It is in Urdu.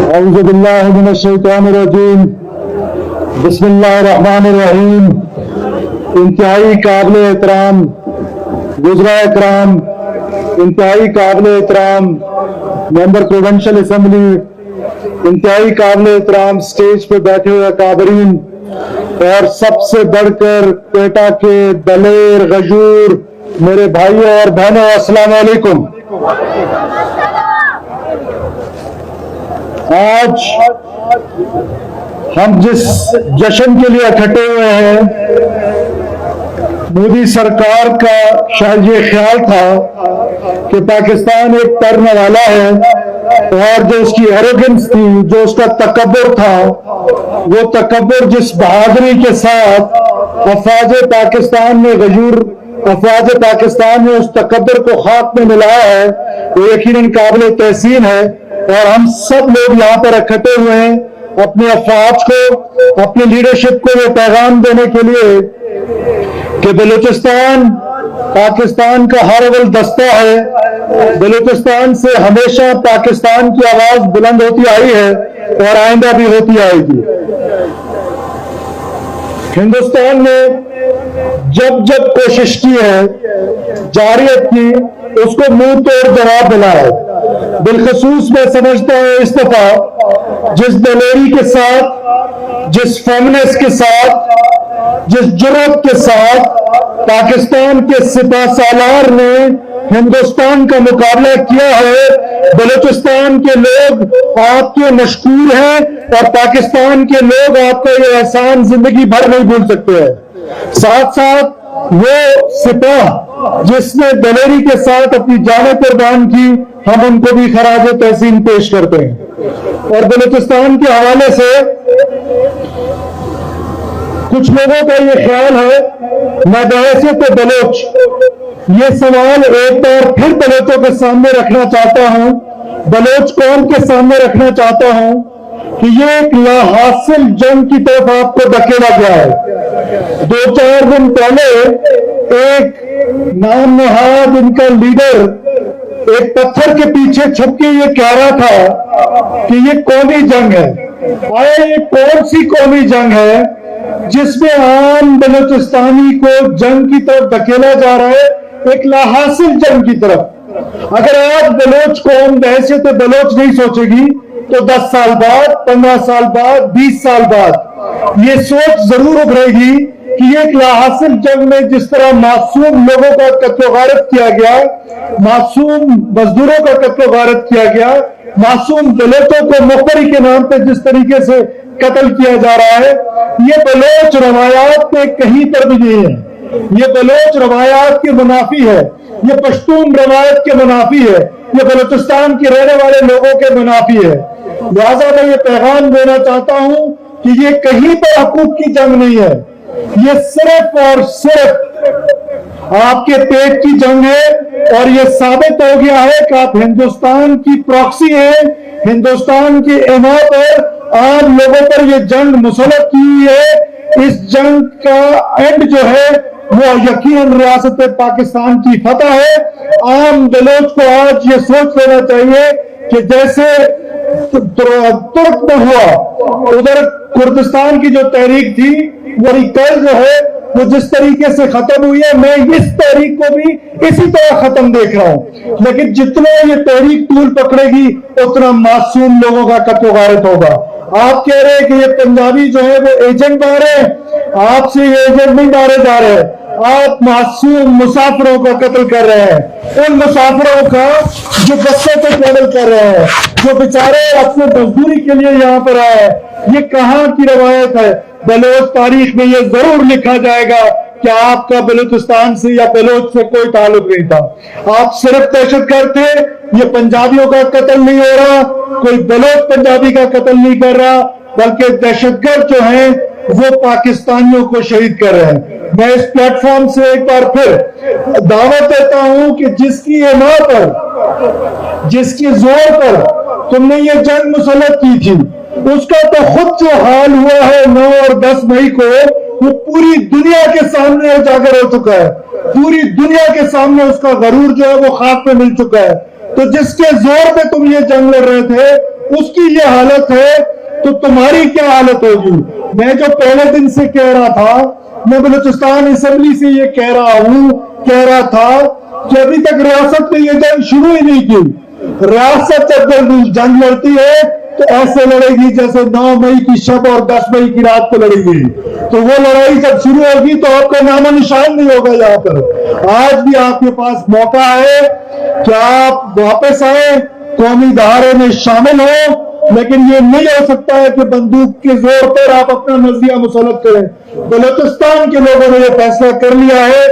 أعوذ بالله من الشيطان الرجيم بسم اللہ الرحمن الرحیم. انتہائی قابل احترام وزراء اکرام، انتہائی قابل احترام ممبر پروونشل اسمبلی، انتہائی قابل احترام اسٹیج پہ بیٹھے ہوئے اکابرین، اور سب سے بڑھ کر کوئٹہ کے دلیر غیور میرے بھائیوں اور بہنوں، السلام علیکم. آج ہم جس جشن کے لیے اکٹھے ہوئے ہیں، مودی سرکار کا شاید یہ خیال تھا کہ پاکستان ایک ترنے والا ہے، اور جو اس کی ایروگنس تھی، جو اس کا تکبر تھا، وہ تکبر جس بہادری کے ساتھ افواج پاکستان نے غیور افواج پاکستان نے اس تکبر کو خاک میں ملایا ہے، وہ یقیناً قابل تحسین ہے. اور ہم سب لوگ یہاں پر اکٹھے ہوئے ہیں اپنے افواج کو، اپنی لیڈرشپ کو یہ پیغام دینے کے لیے کہ بلوچستان پاکستان کا ہر اول دستہ ہے. بلوچستان سے ہمیشہ پاکستان کی آواز بلند ہوتی آئی ہے اور آئندہ بھی ہوتی آئے گی. ہندوستان نے جب جب کوشش کی ہے، جارحیت کی، اس کو منہ توڑ جواب ملا ہے. بالخصوص میں سمجھتا ہوں اس دفعہ جس دلیری کے ساتھ، جس فیمنس کے ساتھ، جس جرأت کے ساتھ پاکستان کے سپہ سالار نے ہندوستان کا مقابلہ کیا ہے، بلوچستان کے لوگ آپ کے مشکور ہیں، اور پاکستان کے لوگ آپ کا یہ احسان زندگی بھر نہیں بھول سکتے ہیں. ساتھ ساتھ وہ سپاہ جس نے دلیری کے ساتھ اپنی جانیں قربان کی، ہم ان کو بھی خراج تحسین پیش کرتے ہیں. اور بلوچستان کے حوالے سے کچھ لوگوں کا یہ خیال ہے، میں بحیثیت بلوچ یہ سوال ایک بار پھر بلوچوں کے سامنے رکھنا چاہتا ہوں، بلوچ قوم کے سامنے رکھنا چاہتا ہوں کہ یہ ایک لا حاصل جنگ کی طرف آپ کو دھکیلا گیا ہے. 2-4 دن پہلے ایک نام نہاد ان کا لیڈر ایک پتھر کے پیچھے چھپ کے یہ کہہ رہا تھا کہ یہ قومی جنگ ہے. آئے یہ کون سی قومی جنگ ہے جس میں عام بلوچستانی کو جنگ کی طرف دھکیلا جا رہا ہے، ایک لا حاصل جنگ کی طرف. اگر آج بلوچ قوم بحیثیت بلوچ نہیں سوچے گی تو 10 سال بعد، 15 سال بعد، 20 سال بعد یہ سوچ ضرور ابھرے گی کہ یہ ایک لا حاصل جنگ میں جس طرح معصوم لوگوں کا قتل و غارت کیا گیا، معصوم مزدوروں کا قتل و غارت کیا گیا، معصوم بلوچوں کو مخبری کے نام پہ جس طریقے سے قتل کیا جا رہا ہے، یہ بلوچ روایات میں کہیں پر بھی نہیں ہے. یہ بلوچ روایات کے منافی ہے، یہ پشتون روایت کے منافی ہے، یہ بلوچستان کے رہنے والے لوگوں کے منافی ہے. لہٰذا میں یہ پیغام دینا چاہتا ہوں کہ یہ کہیں پر حقوق کی جنگ نہیں ہے، یہ صرف اور صرف آپ کے پیٹ کی جنگ ہے. اور یہ ثابت ہو گیا ہے کہ آپ ہندوستان کی پراکسی ہیں، ہندوستان کے ایما پر عام لوگوں پر یہ جنگ مسلط کی ہوئی ہے. اس جنگ کا اینڈ جو ہے وہ یقیناً ریاست پاکستان کی فتح ہے. عام بلوچ کو آج یہ سوچ لینا چاہیے کہ جیسے ترک میں ہوا، ادھر کردستان کی جو تحریک تھی وہی کل جو ہے وہ جس طریقے سے ختم ہوئی ہے، میں اس تحریک کو بھی اسی طرح ختم دیکھ رہا ہوں. لیکن جتنا یہ تحریک طول پکڑے گی اتنا معصوم لوگوں کا قتل و غارت ہوگا. آپ کہہ رہے ہیں کہ یہ پنجابی جو ہے وہ ایجنٹ مارے، آپ سے یہ ایجنٹ نہیں مارے جا رہے، آپ معصوم مسافروں کا قتل کر رہے ہیں، ان مسافروں کا جو بسوں پہ ٹریول کر رہے ہیں، جو بیچارے اپنے مزدوری کے لیے یہاں پر آئے. یہ کہاں کی روایت ہے؟ بلوچ تاریخ میں یہ ضرور لکھا جائے گا کہ آپ کا بلوچستان سے یا بلوچ سے کوئی تعلق نہیں تھا، آپ صرف دہشت گرد تھے. یہ پنجابیوں کا قتل نہیں ہو رہا، کوئی بلوچ پنجابی کا قتل نہیں کر رہا، بلکہ دہشت گرد جو ہیں وہ پاکستانیوں کو شہید کر رہے ہیں. میں اس پلیٹ فارم سے ایک بار پھر دعوت دیتا ہوں کہ جس کی ایما پر، جس کی زور پر تم نے یہ جنگ مسلط کی تھی، اس کا تو خود جو حال ہوا ہے 9 اور 10 مئی کو، وہ پوری دنیا کے سامنے اجاگر ہو چکا ہے. پوری دنیا کے سامنے اس کا غرور جو ہے وہ خاک پہ مل چکا ہے. تو جس کے زور پہ تم یہ جنگ لڑ رہے تھے اس کی یہ حالت ہے تو تمہاری کیا حالت ہوگی؟ میں جو پہلے دن سے کہہ رہا تھا، میں بلوچستان اسمبلی سے یہ کہہ رہا تھا کہ ابھی تک ریاست نے یہ جنگ شروع ہی نہیں کی۔ ریاست جب جنگ لڑتی ہے تو ایسے لڑے گی جیسے 9 مئی کی شب اور 10 مئی کی رات کو لڑے گی، تو وہ لڑائی جب شروع ہوگی تو آپ کا نام و نشان نہیں ہوگا یہاں پر۔ آج بھی آپ کے پاس موقع ہے کہ آپ واپس آئیں، قومی دھارے میں شامل ہوں، لیکن یہ نہیں ہو سکتا ہے کہ بندوق کے زور پر آپ اپنا نظریہ مسلط کریں۔ بلوچستان کے لوگوں نے یہ فیصلہ کر لیا ہے